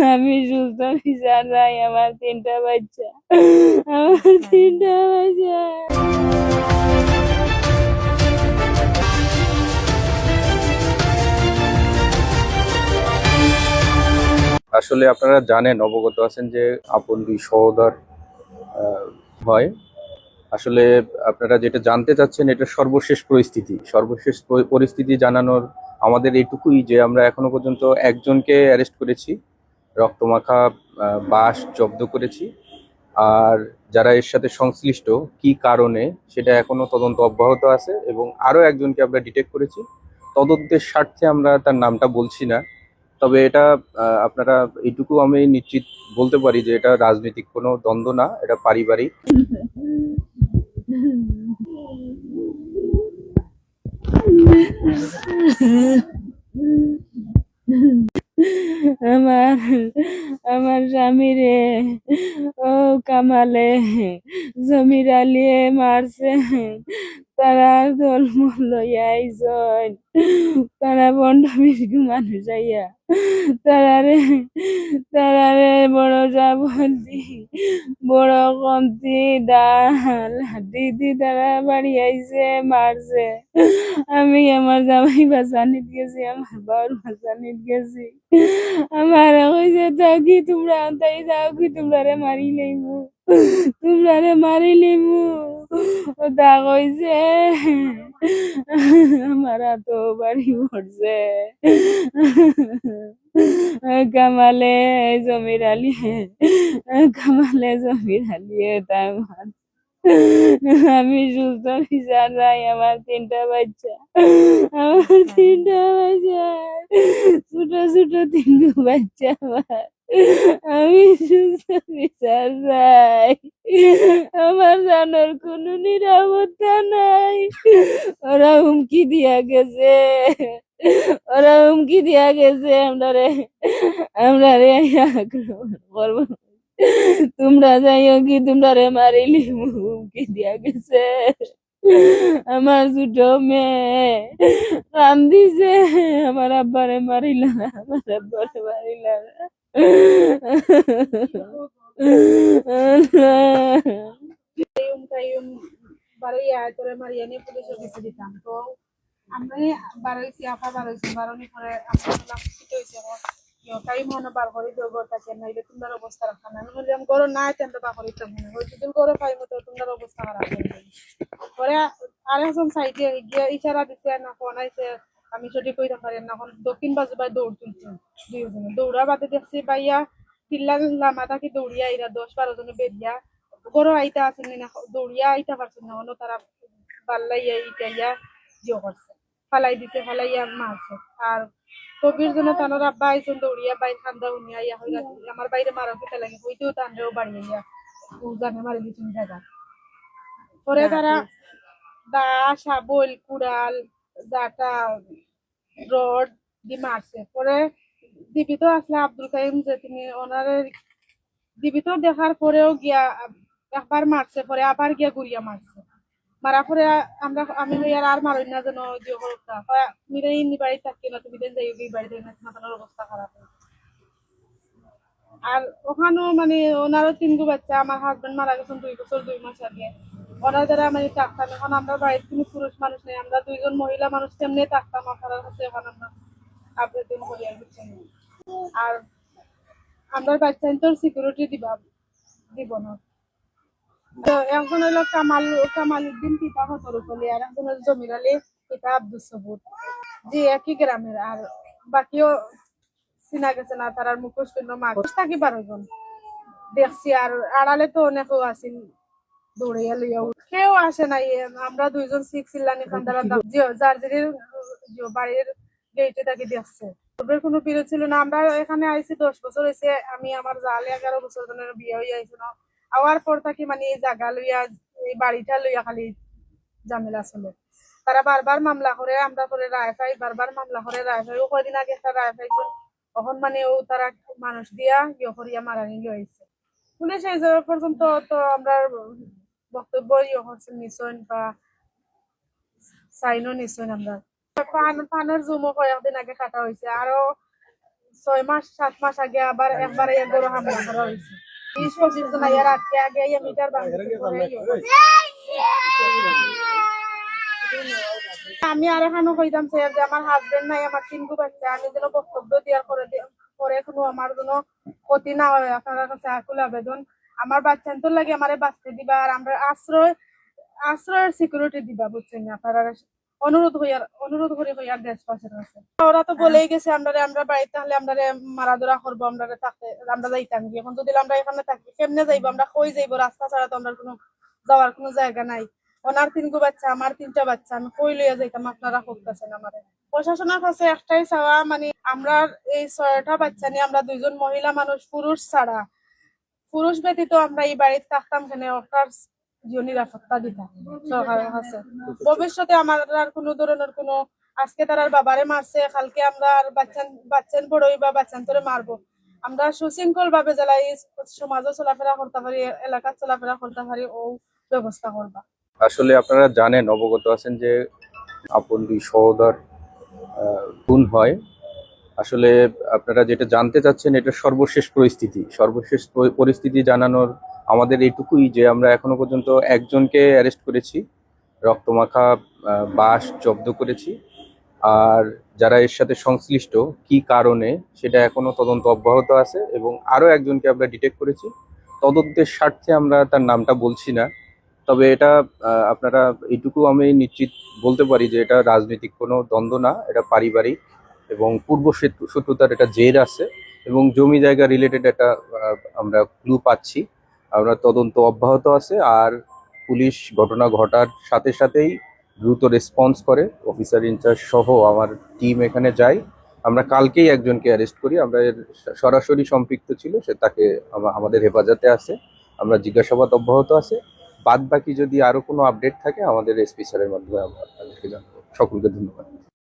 আমি সুস্থ বিচার চাই। আমার তিনটা বাচ্চা, আমার তিনটা বাচ্চা। আসলে আপনারা জানেন, অবগত আছেন যে আপন দুই সহোদর হয়। আসলে আপনারা যেটা জানতে চাচ্ছেন, এটা সর্বশেষ পরিস্থিতি জানানোর আমাদের এইটুকুই যে আমরা এখনো পর্যন্ত একজনকে অ্যারেস্ট করেছি, রক্তমাখা বাঁশ জব্দ করেছি। আর যারা এর সাথে সংশ্লিষ্ট কি কারণে, সেটা এখনো তদন্ত অব্যাহত আছে এবং আরো একজনকে আমরা ডিটেক্ট করেছি। তদন্তের স্বার্থে আমরা তার নামটা বলছি না, তবে এটা আপনারা এইটুকু আমি নিশ্চিত বলতে পারি যে এটা রাজনৈতিক কোনো দ্বন্দ্ব না, এটা পারিবারিক। আমার আমার স্বামীরে ও কামালে জমির আলিয়ে মারছে। তারা দল লইয়া আইসন, তারা বন্ড মিশকু মানুষ আইয়া তারারে তারারে বড় যা বলতি, বড় কমতি ডাল দিদি তারা বাড়ি আইছে মারছে। আমি আমার জামাই বাসানিত গেছি, আমার বাবার বাসানিত গেছি। আমার কইছে যাও কি তোমরা, তাই যাও কি তোমরা রে মারি লইমু, তোমরা রে মারি লইমু। তা কইছে আমার তো বাড়ি পড়ছে। কামালে জমির আলিয়ে, কামালে জমির আলিয়ে তাই মার। আমি সুস্থ বিচার চাই। আমার তিনটা বাচ্চা, আমার তিনটা বাচ্চা, ছোট ছোট তিনটে বাচ্চা আমার। আমি সুস্থ বিচার চাই। আমার জানার কোনো নিরাপত্তা নাই। ওরা হুমকি দিয়া গেছে, ওরা হুমকি দিয়া গেছে আমরা রে আক্রমণ করবো, তোমরা যাইও কি তোমরা রে মারিলি, হুমকি দিয়া গেছে। আমার ছোট মেয়ে কান্দিছে, আমার আব্বারে মারিলা না, আমার আব্বারে মারিলা না। করে মারিয়ানি পুলিশের কাছে দিতাম। তো আমি বারোইছি, আপা বারোইছি, বারোনি পরে আমি বললাম ছুটি হয়েছে, টাইম মনে বার করে দেবো তাকে, নাইলে তোমার অবস্থা রাখা না। আমি বললাম গরো না তেমন বা করিতে মনে হয়, যদি গরো পাইব তো তোমার অবস্থা খারাপ হয়ে যাবে। পরে আরেকজন সাইডে গিয়ে ইশারা দিচ্ছে না, ফোন আইছে, আমি সঠিক কইতে পারি না। এখন দক্ষিণ বাজু বাই দৌড় তুলছে দুইজনে, দৌড়া বাদে দেখছি বাইয়া পিল্লা লামা থাকি দৌড়িয়া এরা 10-12 জনে বেরিয়া গরো আইতা আছেন না, দৌড়িয়া আইতা পারছেন না, অন্য তারা পাল্লাইয়া ইটাইয়া ইয়ে করছে, ফালাই দিছে, ফালাইয়া মারছে। আর কবির জন্য তানোর আব্বা আইসন দৌড়িয়া বাইর খান্দা উনিয়া ইয়া হইয়া আমার বাইরে মারা খেতে লাগে, হইতেও তানরেও বাড়িয়ে জানে মারি দিচ্ছেন জায়গা। পরে তারা দা শাবল কুড়াল জাটা রড দিয়ে মারছে। পরে জীবিত আসলে আব্দুল কাইম, যে তিনি ওনার জীবিত দেখার পরেও গিয়া একবার মারছে, পরে আবার গিয়া ঘুরিয়া মারছে। মারা পরে আমি হইয়ার আর মারই না যেন যে হরটা মিরে ইনি বাড়ি থাকি না, তুমি দেন যাই বাড়ি থেকে না, তোমার অবস্থা খারাপ হয়ে। আর ওখানেও মানে ওনারও 3 বাচ্চা, আমার হাজবেন্ড মারা গেছেন 2 বছর 2 মাস আগে। ওনার দ্বারা মানে থাকতাম, এখন আমরা বাড়ির কোনো পুরুষ মানুষ নেই, আমরা 2জন মহিলা মানুষ তেমনি থাকতাম। আপনার কাছে এখন আমরা আবেদন করি আর কিছু নেই। আর আমরা বাচ্চা তো সিকিউরিটি দিব না। তো একজন হলো কামাল উদ্দিন পিতা হতরুফলি, আর একজন হলো জমির আলী পিতা আব্দুল সবুর, যে একই গ্রামের। আর বাকিও চিনা গেছে না, তার মুখোশ মাছ থাকি 12 জন দেখছি। আর আড়ালে তো অনেকেও আসিল, দৌড়াইয়া লইয়া কেউ আসে নাই। আমরা 2জন চিল্লানি খান্দারা জার্জারির বাড়ির গেটে তাকে দেখছে, কোনো বিরোধ ছিল না। আমরা এখানে আইছি 10 বছর হয়েছে, আমি আমার জালে 11 বছর ধরে বিয়ে হয়ে আইছি না। আওয়ার পর থাকি মানে এই জায়গা লইয়া, এই বাড়িটা লইয়া খালি ঝামেলা ছিল। তারা বারবার মামলা করে, আমরা করে রায় পাই, বারবার মামলা করে রায় পাই। ও কয়দিন আগে একটা রায় পাইছে, তখন মানে ও তারা মানুষ দিয়া ইয়ে করিয়া মারানি লইছে। পুলিশ এই যাওয়া পর্যন্ত তো আমরা বক্তব্য ইয়ে করছেন নিশ্চয় বা সাইনও নিশ্চয়। আমরা পানের জুমও কয়েকদিন আগে কাটা হয়েছে, আরো 6 মাস 7 মাস আগে আবার একবার এই গরু হামলা করা হয়েছে। 20-25 জন এর আগে এই মিটার ভাঙছে পরে আমি আর এখানে কইতাম স্যার যে আমার হাজবেন্ড নাই, আমার 3 বাচ্চা, আমি যেন বক্তব্য দেওয়ার পরে কোনো আমার কোনো ক্ষতি না হয় আপনার কাছে আকুল আবেদন। আমার বাচ্চাদের লাগে আমারে বাঁচতে দিবা আর আমরা আশ্রয়ের সিকিউরিটি দিবা, বুঝছেন আপনারা। অনুরোধ করি হইয়ার দেশবাসীর কাছে। ওরা তো বলেই গেছে আমরা বাড়িতে তাহলে আমরা মারা ধরা করবো, আমরা থাকতে আমরা যাইতাম গিয়ে। এখন যদি আমরা এখানে থাকি কেমনে যাইবো, আমরা কই যাইবো? রাস্তা ছাড়া তো আমরা কোনো যাওয়ার কোনো জায়গা নাই। ওনার 3 বাচ্চা, আমার 3টা বাচ্চা, আমি কই লইয়া যাইতাম? আপনারা করতেছেন আমারে। প্রশাসনের কাছে একটাই চাওয়া, মানে আমরা এই 6টা বাচ্চা নিয়ে আমরা 2জন মহিলা মানুষ, পুরুষ ছাড়া, পুরুষ ব্যতীত আমরা এই বাড়িতে থাকতাম কেন? ওটার নিরাপত্তা দিতাম সরকারের কাছে। ভবিষ্যতে আমার আর কোনো ধরনের কোনো, আজকে তার বাবারে মারছে, কালকে আমরা আর বাচ্চান বড়ই বা বাচ্চান তোরে মারবো, আমরা সুশৃঙ্খল ভাবে জ্বালাই সমাজও চলাফেরা করতে পারি, এলাকার চলাফেরা করতে পারি, ও ব্যবস্থা করবা। আসলে আপনারা জানেন, অবগত আছেন যে আপন 2 সহোদর খুন হয়। আসলে আপনারা যেটা জানতে চাচ্ছেন এটা সর্বশেষ পরিস্থিতি জানানোর আমাদের এইটুকুই যে আমরা এখনো পর্যন্ত একজনকে অ্যারেস্ট করেছি, রক্তমাখা বাঁশ জব্দ করেছি। আর যারা এর সাথে সংশ্লিষ্ট কি কারণে সেটা এখনো তদন্ত অব্যাহত আছে, এবং আরো একজনকে আমরা ডিটেক্ট করেছি। তদন্তের স্বার্থে আমরা তার নামটা বলছি না, তবে এটা আপনারা এইটুকু আমি নিশ্চিত বলতে পারি যে এটা রাজনৈতিক কোনো দ্বন্দ্ব না, এটা পারিবারিক এবং পূর্ব শত্রুতার এটা জের আছে, এবং জমি জায়গা রিলেটেড একটা আমরা ক্লু পাচ্ছি। আমরা তদন্ত অব্যাহত আছে, আর পুলিশ ঘটনা ঘটার সাথে সাথেই দ্রুত রেসপন্স করে। অফিসার ইনচার্জ সহ আমার টিম এখানে যায়। আমরা কালকেই একজনকে অ্যারেস্ট করি, আমরা এর সরাসরি সম্পৃক্ত ছিল, সে তাকে আমাদের হেফাজতে আছে। আমরা জিজ্ঞাসাবাদ অব্যাহত আছে। বাদ বাকি যদি আরো কোনো আপডেট থাকে আমাদের এসপি স্যারের মাধ্যমে আমরা আপনাদেরকে জানাবো। সকলকে ধন্যবাদ।